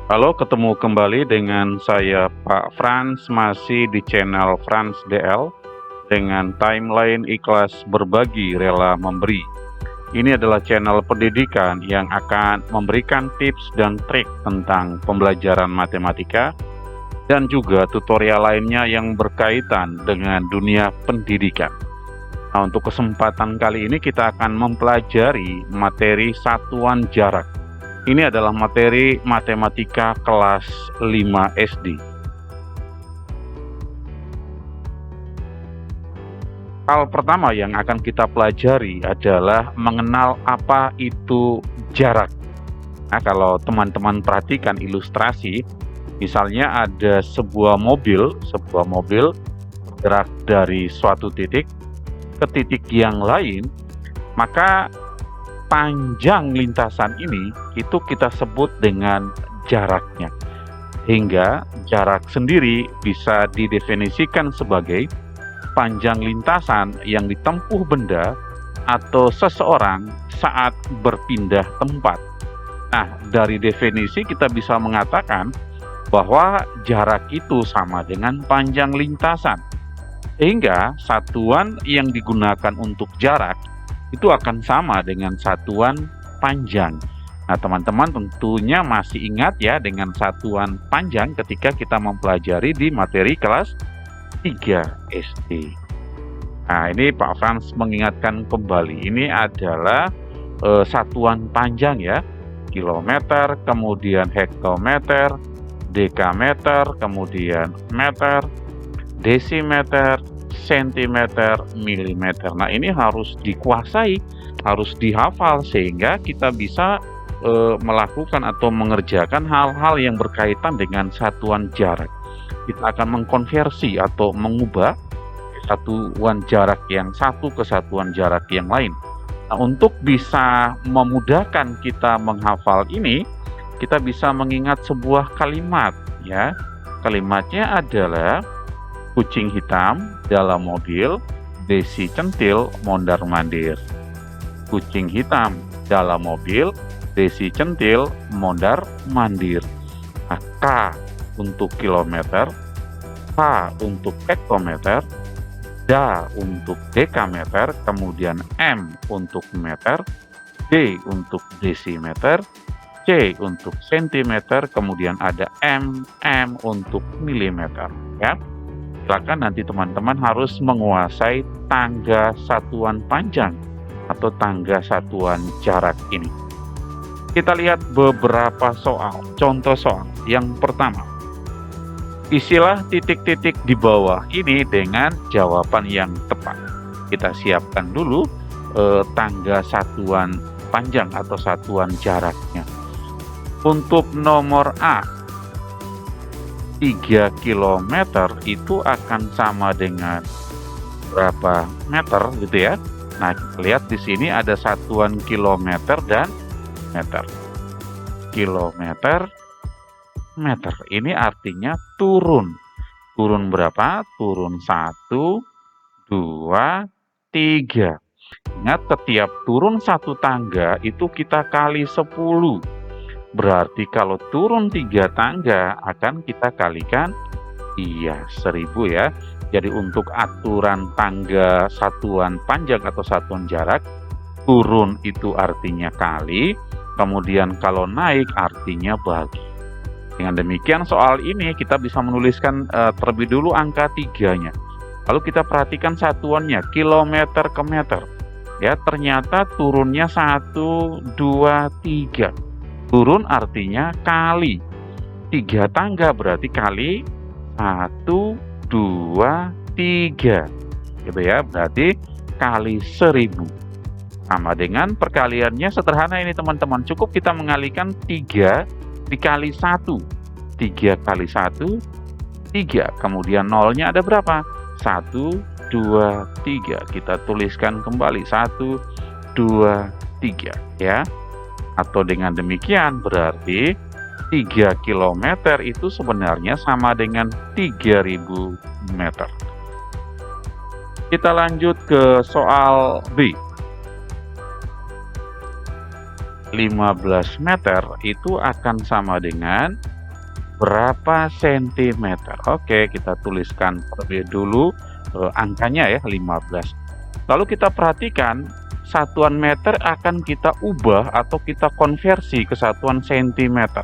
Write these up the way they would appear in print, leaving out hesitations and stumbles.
Halo, ketemu kembali dengan saya Pak Frans, masih di channel Frans DL dengan timeline ikhlas berbagi rela memberi. Ini adalah channel pendidikan yang akan memberikan tips dan trik tentang pembelajaran matematika dan juga tutorial lainnya yang berkaitan dengan dunia pendidikan. Nah, untuk kesempatan kali ini kita akan mempelajari materi satuan jarak. Ini adalah materi matematika kelas 5 SD. Hal pertama yang akan kita pelajari adalah mengenal apa itu jarak. Nah, kalau teman-teman perhatikan ilustrasi, misalnya ada sebuah mobil bergerak dari suatu titik ke titik yang lain, maka panjang lintasan ini itu kita sebut dengan jaraknya. Hingga jarak sendiri bisa didefinisikan sebagai panjang lintasan yang ditempuh benda atau seseorang saat berpindah tempat. Nah, dari definisi kita bisa mengatakan bahwa jarak itu sama dengan panjang lintasan. Sehingga satuan yang digunakan untuk jarak itu akan sama dengan satuan panjang. Nah, teman-teman tentunya masih ingat ya dengan satuan panjang ketika kita mempelajari di materi kelas 3 SD. Nah, ini Pak Frans mengingatkan kembali, ini adalah satuan panjang ya, kilometer, kemudian hektometer, dekameter, kemudian meter, desimeter, sentimeter, milimeter. Nah, ini harus dikuasai, harus dihafal sehingga kita bisa melakukan atau mengerjakan hal-hal yang berkaitan dengan satuan jarak. Kita akan mengkonversi atau mengubah satuan jarak yang satu ke satuan jarak yang lain. Nah, untuk bisa memudahkan kita menghafal ini, kita bisa mengingat sebuah kalimat ya. Kalimatnya adalah kucing hitam dalam mobil, besi centil mondar-mandir. Kucing hitam dalam mobil, besi centil mondar-mandir. Nah, K untuk kilometer, H untuk hektometer, D untuk dekameter, kemudian M untuk meter, D untuk desimeter, C untuk sentimeter, kemudian ada M untuk milimeter ya. Silakan nanti teman-teman harus menguasai tangga satuan panjang atau tangga satuan jarak ini. Kita lihat beberapa soal, contoh soal. Yang pertama, isilah titik-titik di bawah ini dengan jawaban yang tepat. Kita siapkan dulu tangga satuan panjang atau satuan jaraknya. Untuk nomor A, 3 km itu akan sama dengan berapa meter gitu ya. Nah, kita lihat di sini ada satuan kilometer dan meter. Kilometer, meter. Ini artinya turun. Turun berapa? Turun 1, 2, 3. Ingat, setiap turun satu tangga itu kita kali 10. Berarti kalau turun 3 tangga akan kita kalikan 1000 ya. Jadi untuk aturan tangga satuan panjang atau satuan jarak, turun itu artinya kali, kemudian kalau naik artinya bagi. Dengan demikian soal ini kita bisa menuliskan terlebih dulu angka 3-nya. Lalu kita perhatikan satuannya, kilometer ke meter. Ya, ternyata turunnya 1, 2, 3. Turun artinya kali. 3 tangga berarti kali 1, 2, 3. Gitu ya, berarti kali 1000. Sama dengan perkaliannya sederhana ini teman-teman. Cukup kita mengalihkan 3 dikali 1. 3 kali 1, 3. Kemudian nolnya ada berapa? 1, 2, 3. Kita tuliskan kembali 1, 2, 3 ya. Atau dengan demikian berarti 3 km itu sebenarnya sama dengan 3000 meter. Kita lanjut ke soal B. 15 meter itu akan sama dengan berapa sentimeter. Oke, kita tuliskan terlebih dulu angkanya ya 15. Lalu kita perhatikan satuan meter akan kita ubah atau kita konversi ke satuan sentimeter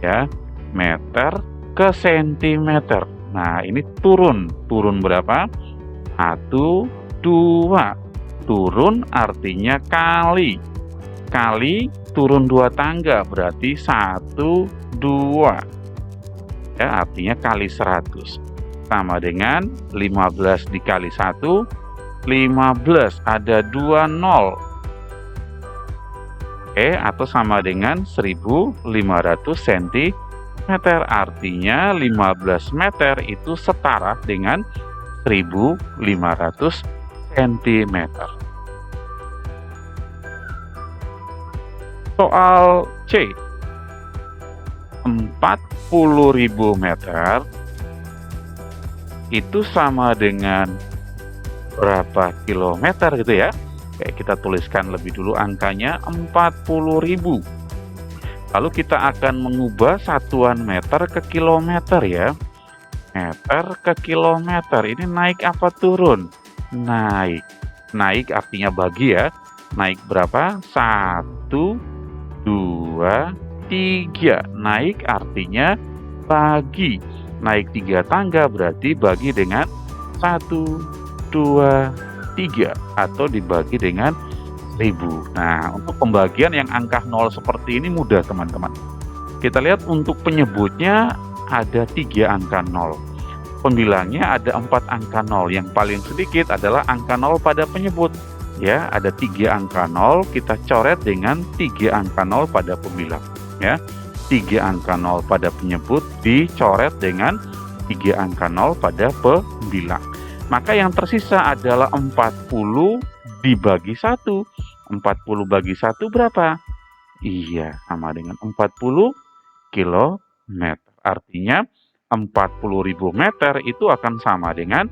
ya, meter ke sentimeter. Nah, ini turun berapa? 1, 2. Turun artinya kali turun 2 tangga berarti 1, 2 ya, artinya kali 100 sama dengan 15 dikali 1, 15 ada 2 nol. Oke, atau sama dengan 1500 cm, artinya 15 meter itu setara dengan 1500 cm. Soal C, 40.000 meter itu sama dengan berapa kilometer gitu ya. Oke, kita tuliskan lebih dulu angkanya 40.000. Lalu kita akan mengubah satuan meter ke kilometer ya. Meter ke kilometer, ini naik apa turun? Naik. Naik artinya bagi ya. Naik berapa? 1, 2, 3. Naik artinya bagi. Naik 3 tangga berarti bagi dengan 1, 2, 3 atau dibagi dengan 1000. Nah, untuk pembagian yang angka 0 seperti ini mudah teman-teman. Kita lihat untuk penyebutnya ada 3 angka 0. Pembilangnya ada 4 angka 0. Yang paling sedikit adalah angka 0 pada penyebut. Ya, ada 3 angka 0, kita coret dengan 3 angka 0 pada pembilang. Ya, 3 angka 0 pada penyebut dicoret dengan 3 angka 0 pada pembilang. Maka yang tersisa adalah 40 dibagi 1. 40 bagi 1 berapa? Iya, sama dengan 40 kilometer. Artinya 40.000 meter itu akan sama dengan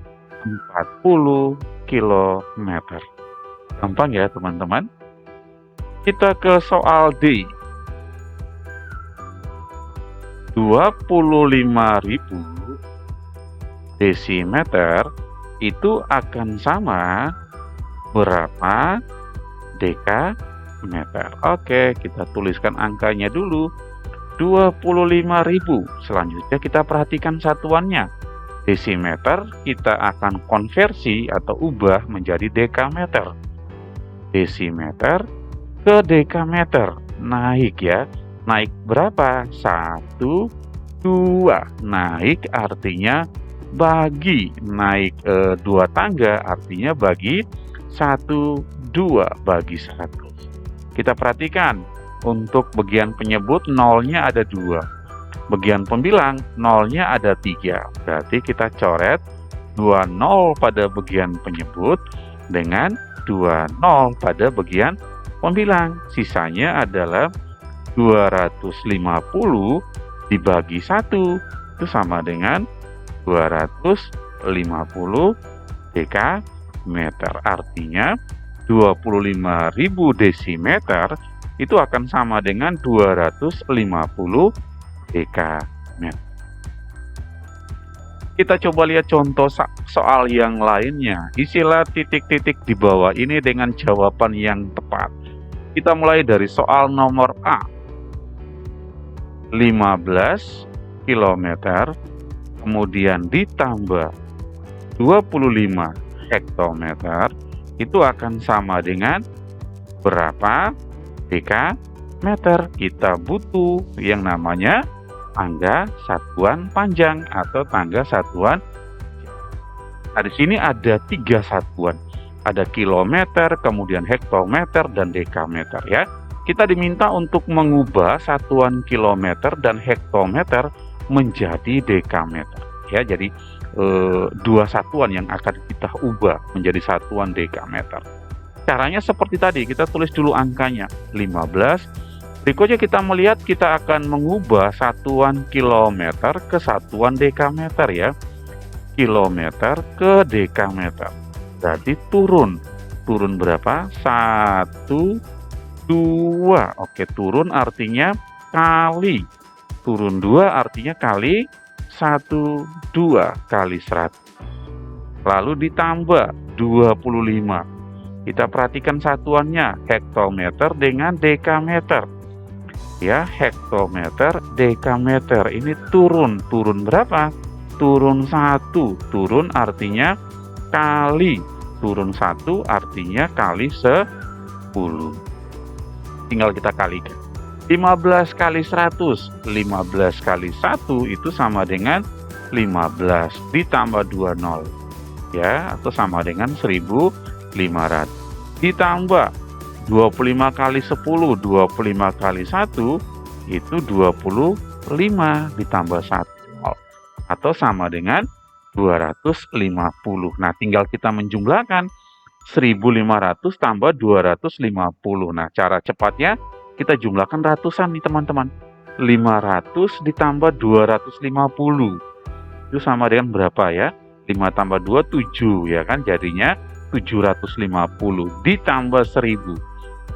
40 kilometer. Gampang ya teman-teman. Kita ke soal D. 25.000 desimeter itu akan sama berapa dekameter. Oke, kita tuliskan angkanya dulu. 25.000. Selanjutnya kita perhatikan satuannya. Desimeter kita akan konversi atau ubah menjadi dekameter. Desimeter ke dekameter. Naik ya. Naik berapa? 1, 2. Naik artinya bagi. Naik 2 tangga artinya bagi 1, 2 bagi 100. Kita perhatikan untuk bagian penyebut nolnya ada 2. Bagian pembilang nolnya ada 3. Berarti kita coret 2 nol pada bagian penyebut dengan 2 nol pada bagian pembilang. Sisanya adalah 250 dibagi 1 itu sama dengan 250 dekameter. Artinya 25.000 desimeter itu akan sama dengan 250 dekameter. Kita coba lihat contoh soal yang lainnya. Isilah titik-titik di bawah ini dengan jawaban yang tepat. Kita mulai dari soal nomor A. 15 km kemudian ditambah 25 hektometer itu akan sama dengan berapa dekameter. Kita butuh yang namanya tangga satuan panjang atau tangga satuan. Nah, di sini ada 3 satuan. Ada kilometer, kemudian hektometer dan dekameter ya. Kita diminta untuk mengubah satuan kilometer dan hektometer menjadi dekameter ya. Jadi 2 satuan yang akan kita ubah menjadi satuan dekameter. Caranya seperti tadi, kita tulis dulu angkanya 15. Berikutnya kita melihat kita akan mengubah satuan kilometer ke satuan dekameter ya. Kilometer ke dekameter. Berarti turun berapa? 1, 2. Oke, turun artinya kali. turun 2 artinya kali 1, 2 kali 100. Lalu ditambah 25. Kita perhatikan satuannya, hektometer dengan dekameter. Ya, hektometer, dekameter. Ini turun berapa? Turun 1. Turun artinya kali. Turun 1 artinya kali 10. Tinggal kita kalikan. 15 kali 100. 15 kali 1 itu sama dengan 15 ditambah 20. Ya, atau sama dengan 1500. Ditambah 25 kali 10. 25 kali 1 itu 25 ditambah 1. Atau sama dengan 250. Nah, tinggal kita menjumlahkan 1500 tambah 250. Nah, cara cepatnya kita jumlahkan ratusan nih teman-teman. 500 ditambah 250. Itu sama dengan berapa ya? 5 tambah 2, 7 ya kan? Jadinya 750 ditambah 1000.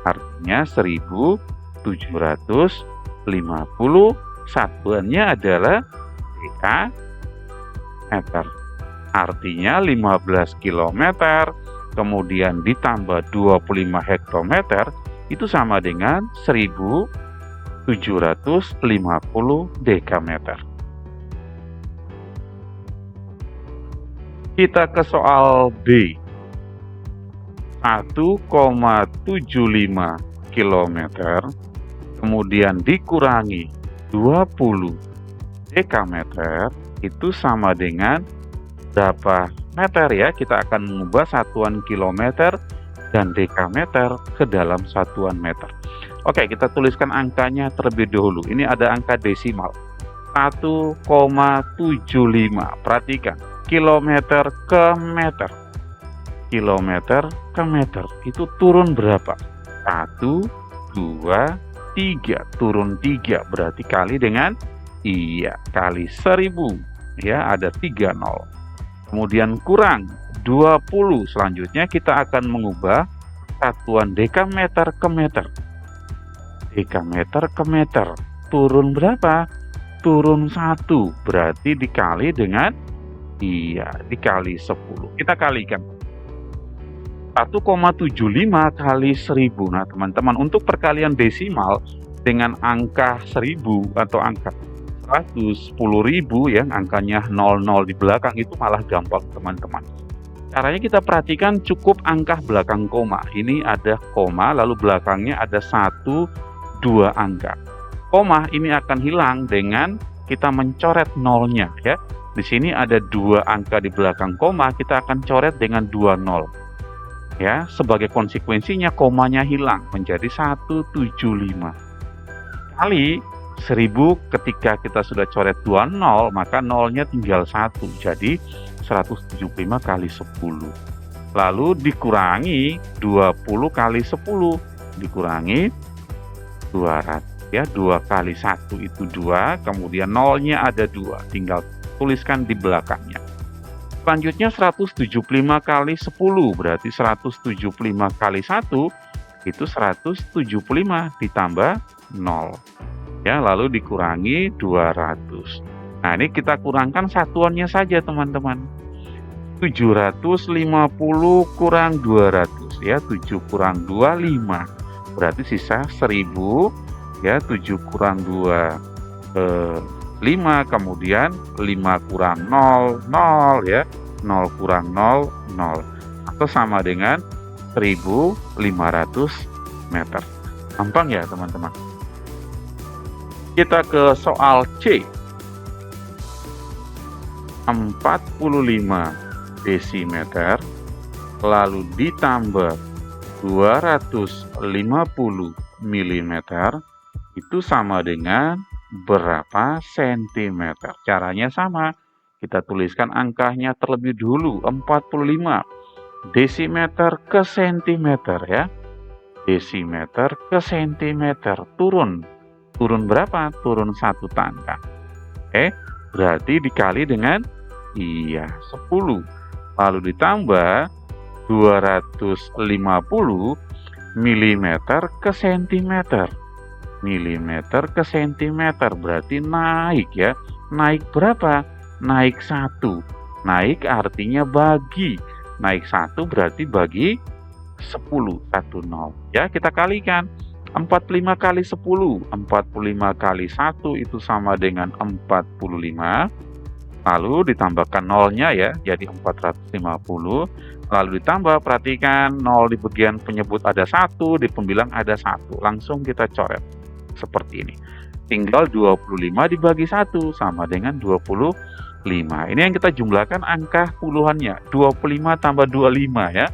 Artinya 1750. Satuannya adalah dekameter. Artinya 15 km kemudian ditambah 25 hektometer itu sama dengan 1750 dekameter. Kita ke soal B. 1,75 km kemudian dikurangi 20 dekameter itu sama dengan berapa meter ya? Kita akan mengubah satuan kilometer dan dekameter ke dalam satuan meter. Oke, kita tuliskan angkanya terlebih dahulu. Ini ada angka desimal 1,75. Perhatikan, kilometer ke meter. Kilometer ke meter itu turun berapa? 1, 2, 3. Turun 3 berarti kali dengan kali 1000. Ya, ada 3 nol. Kemudian kurang 20. Selanjutnya kita akan mengubah satuan dekameter ke meter. Dekameter ke meter. Turun berapa? Turun 1. Berarti dikali dengan dikali 10. Kita kalikan. 1,75 kali 1000. Nah, teman-teman, untuk perkalian desimal dengan angka 1000 atau angka 110.000 ya, angkanya 00 di belakang itu malah gampang, teman-teman. Caranya kita perhatikan cukup angka belakang koma. Ini ada koma, lalu belakangnya ada 1, 2 angka. Koma ini akan hilang dengan kita mencoret nolnya ya. Di sini ada 2 angka di belakang koma, kita akan coret dengan 2 nol. Ya, sebagai konsekuensinya komanya hilang menjadi 175. Kali 1000 ketika kita sudah coret 2 nol, maka nolnya tinggal 1. Jadi 175 kali 10. Lalu dikurangi 20 kali 10. Dikurangi 200. Ya, 2 kali 1 itu 2. Kemudian nolnya ada 2. Tinggal tuliskan di belakangnya. Selanjutnya 175 kali 10. Berarti 175 kali 1 itu 175 ditambah 0. Ya, lalu dikurangi 200. Nah, ini kita kurangkan satuannya saja, teman-teman. 750 kurang 200 ya, 7 kurang 2 5. Berarti sisa 1000 ya, 7 kurang 2 5, kemudian 5 kurang 0 0 ya, 0 kurang 0 0 atau sama dengan 1500 meter. Gampang ya, teman-teman. Kita ke soal C. 45 desimeter lalu ditambah 250 mm itu sama dengan berapa sentimeter? Caranya sama. Kita tuliskan angkanya terlebih dulu. 45 desimeter ke sentimeter ya. Desimeter ke sentimeter. Turun berapa? Turun 1 tangga. Berarti dikali dengan 10. Lalu ditambah 250 mm ke sentimeter. milimeter ke sentimeter, berarti naik ya. Naik berapa? Naik 1. Naik artinya bagi. Naik 1 berarti bagi 10, 10. Ya, kita kalikan. 45 kali 10, 45 kali 1 itu sama dengan 45. Lalu ditambahkan nolnya ya, jadi 450. Lalu ditambah, perhatikan 0 di bagian penyebut ada 1, di pembilang ada 1. Langsung kita coret seperti ini. Tinggal 25 dibagi 1 sama dengan 25. Ini yang kita jumlahkan angka puluhannya. 25 tambah 25 ya.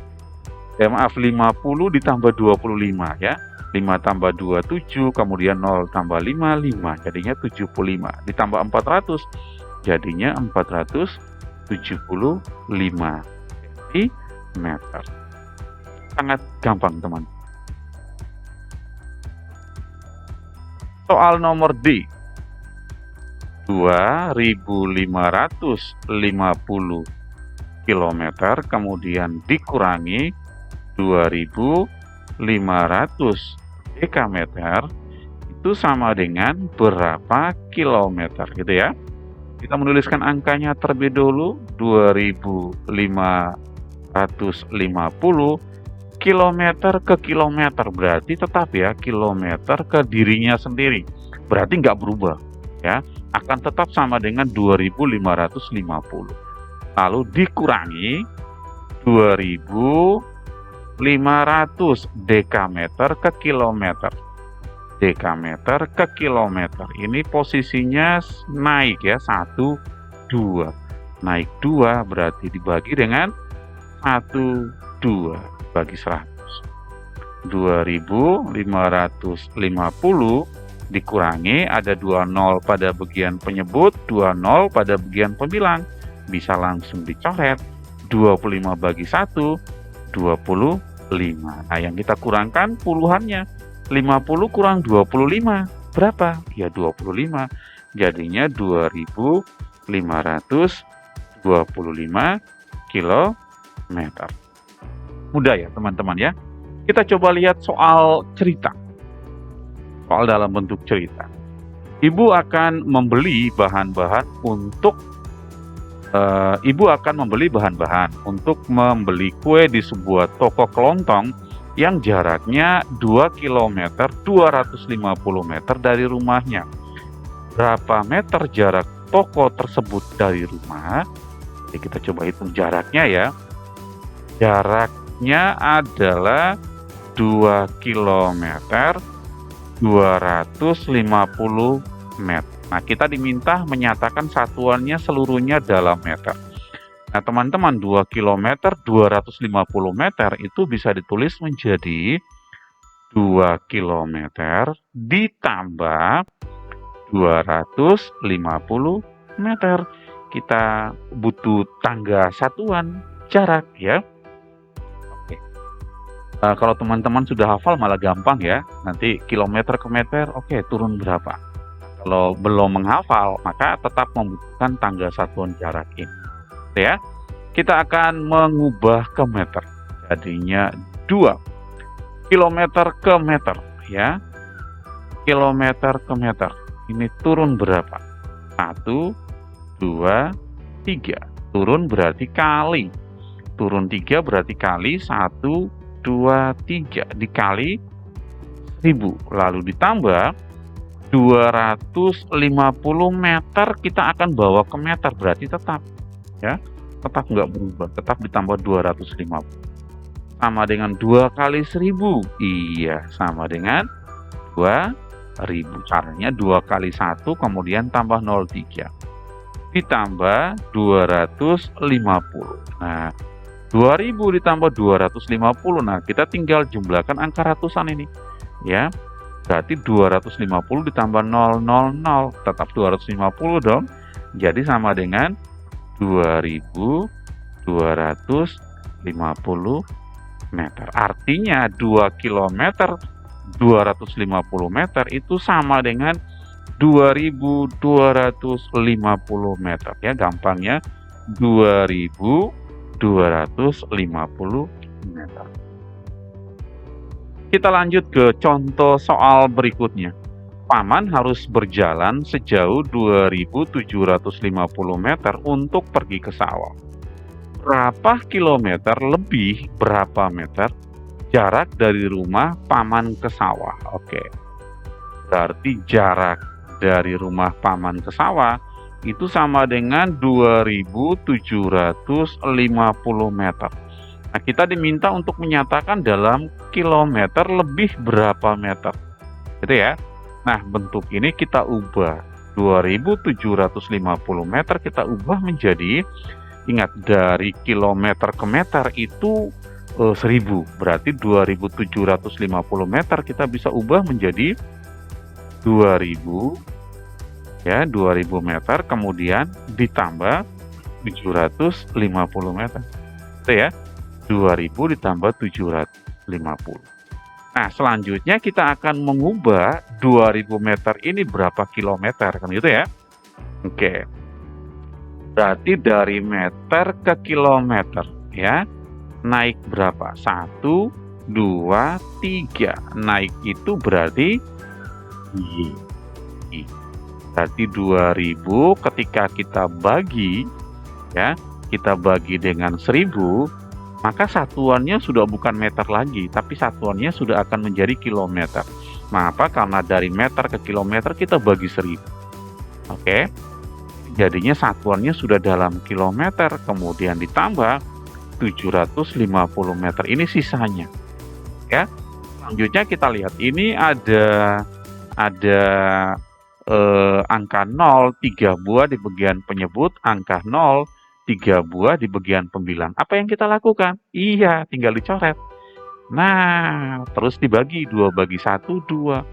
Maaf, 50 ditambah 25 ya. 5 tambah 2, 7, kemudian 0 tambah 5, 5. Jadinya 75. Ditambah 400, jadinya 475 cm. Sangat gampang, teman. Soal nomor D. 2550 km kemudian dikurangi 2500 dekameter itu sama dengan berapa kilometer gitu ya. Kita menuliskan angkanya terlebih dulu. 2550 kilometer ke kilometer, berarti tetap ya kilometer ke dirinya sendiri, berarti nggak berubah ya, akan tetap sama dengan 2550. Lalu dikurangi 2500 dekameter ke kilometer. Dekameter ke kilometer ini posisinya naik ya, 1, 2. Naik 2 berarti dibagi dengan 1, 2 bagi 100. 2550 dikurangi, ada 2 nol pada bagian penyebut, 2 nol pada bagian pembilang. Bisa langsung dicoret. 25 bagi 1, 25. Nah, yang kita kurangkan puluhannya. 50 kurang 25 berapa? Ya 25. Jadinya 2525 kilometer. Mudah ya teman-teman ya. Kita coba lihat soal cerita. Soal dalam bentuk cerita. Ibu akan membeli bahan-bahan untuk untuk membeli kue di sebuah toko kelontong yang jaraknya 2 km 250 meter dari rumahnya. Berapa meter jarak toko tersebut dari rumah? Jadi kita coba hitung jaraknya ya. Jaraknya adalah 2 km 250 meter. Nah, kita diminta menyatakan satuannya seluruhnya dalam meter. Nah, teman-teman, 2 km 250 meter itu bisa ditulis menjadi 2 km ditambah 250 meter. Kita butuh tangga satuan jarak ya. Oke. Kalau teman-teman sudah hafal malah gampang ya. Nanti kilometer ke meter, oke, turun berapa. Kalau belum menghafal, maka tetap membutuhkan tangga satuan jarak ini. Ya, kita akan mengubah ke meter. Jadinya 2 kilometer ke meter ya. Kilometer ke meter. Ini turun berapa? 1, 2, 3. Turun berarti kali. Turun 3 berarti kali 1, 2, 3 dikali 1000. Lalu ditambah 250 meter kita akan bawa ke meter, berarti tetap ya, tetap nggak berubah, tetap ditambah 250 sama dengan 2 kali 1000. Iya, sama dengan 2000. Caranya 2 kali 1 kemudian tambah 03 ditambah 250. Nah, 2000 ditambah 250. Nah, kita tinggal jumlahkan angka ratusan ini ya. Berarti 250 ditambah 000, tetap 250 dong. Jadi sama dengan 2250 meter. Artinya 2 km 250 meter itu sama dengan 2250 meter ya, gampangnya 2250 meter. Kita lanjut ke contoh soal berikutnya. Paman harus berjalan sejauh 2.750 meter untuk pergi ke sawah. Berapa kilometer lebih berapa meter jarak dari rumah Paman ke sawah? Oke, berarti jarak dari rumah Paman ke sawah itu sama dengan 2.750 meter. Nah, kita diminta untuk menyatakan dalam kilometer lebih berapa meter. Gitu ya. Nah, bentuk ini kita ubah. 2.750 meter kita ubah menjadi, ingat, dari kilometer ke meter itu 1000. Berarti 2.750 meter kita bisa ubah menjadi 2000, ya, 2000 meter kemudian ditambah 750 meter. Itu ya. 2000 ditambah 750. Nah, selanjutnya kita akan mengubah 2000 meter ini berapa kilometer, kan gitu ya. Oke. Berarti dari meter ke kilometer, ya. Naik berapa? 1, 2, 3. Naik itu berarti berarti 2000 ketika kita bagi, ya, kita bagi dengan 1000, maka satuannya sudah bukan meter lagi, tapi satuannya sudah akan menjadi kilometer. Mengapa? Karena dari meter ke kilometer kita bagi 1000. Oke. Jadinya satuannya sudah dalam kilometer, kemudian ditambah 750 meter. Ini sisanya. Ya. Selanjutnya kita lihat ini ada angka 0, 3 buah di bagian penyebut, angka 0, 3 buah di bagian pembilang. Apa yang kita lakukan? Iya, tinggal dicoret. Nah, terus dibagi 2 bagi 1, 2.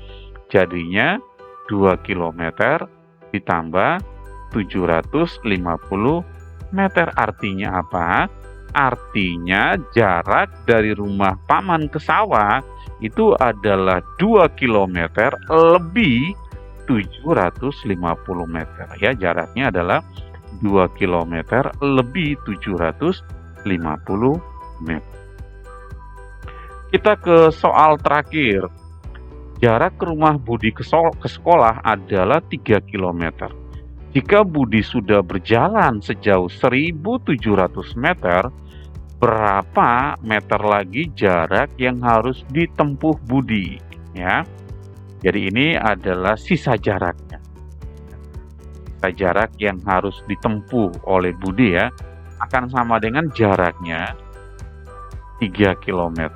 Jadinya 2 kilometer ditambah 750 meter. Artinya apa? Artinya jarak dari rumah Paman ke sawah itu adalah 2 kilometer lebih 750 meter. Ya, jaraknya adalah 2 km lebih 750 meter. Kita ke soal terakhir. Jarak ke rumah Budi ke sekolah adalah 3 km. Jika Budi sudah berjalan sejauh 1.700 meter, berapa meter lagi jarak yang harus ditempuh Budi? Ya. Jadi ini adalah sisa jaraknya. Jarak yang harus ditempuh oleh Budi, ya, akan sama dengan jaraknya 3 km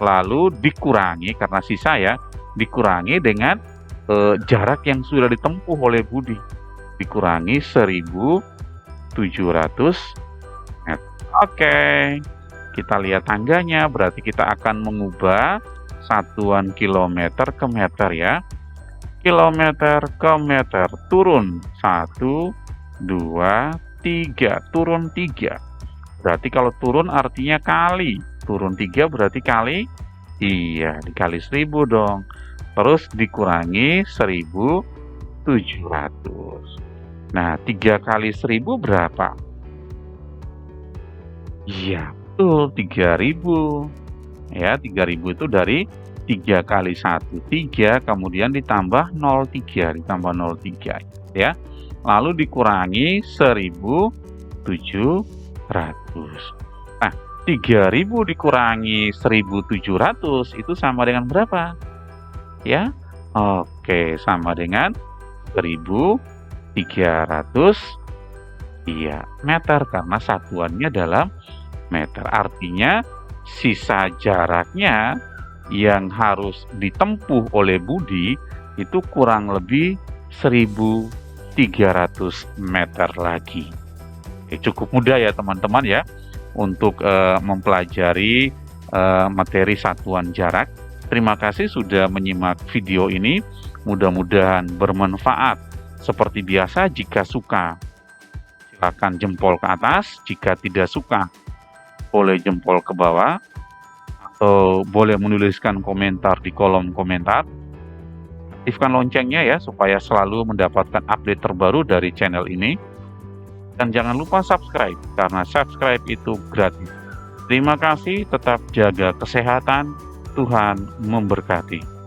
lalu dikurangi, karena sisa, ya, dikurangi dengan jarak yang sudah ditempuh oleh Budi, dikurangi 1.700 meter. Oke, kita lihat tangganya. Berarti kita akan mengubah satuan kilometer ke meter, ya. Kilometer ke meter, turun 1, 2, 3, turun 3. Berarti kalau turun artinya kali, turun 3 berarti kali, iya, dikali 1000 dong. Terus dikurangi 1.700. Nah, 3 kali 1000 berapa? Iya, betul, 3000. Ya, 3000 itu dari 3 kali 1, 3, kemudian ditambah 0,3, ditambah 0,3, ya. Lalu dikurangi 1.700. Nah, 3000 dikurangi 1.700 itu sama dengan berapa? Ya, oke, sama dengan 1.300, iya, meter, karena satuannya dalam meter. Artinya sisa jaraknya yang harus ditempuh oleh Budi itu kurang lebih 1.300 meter lagi. Cukup mudah ya teman-teman, ya, untuk mempelajari materi satuan jarak. Terima kasih sudah menyimak video ini. Mudah-mudahan bermanfaat. Seperti biasa, jika suka silakan jempol ke atas, jika tidak suka boleh jempol ke bawah, atau boleh menuliskan komentar di kolom komentar. Aktifkan loncengnya, ya, supaya selalu mendapatkan update terbaru dari channel ini. Dan jangan lupa subscribe, karena subscribe itu gratis. Terima kasih, tetap jaga kesehatan, Tuhan memberkati.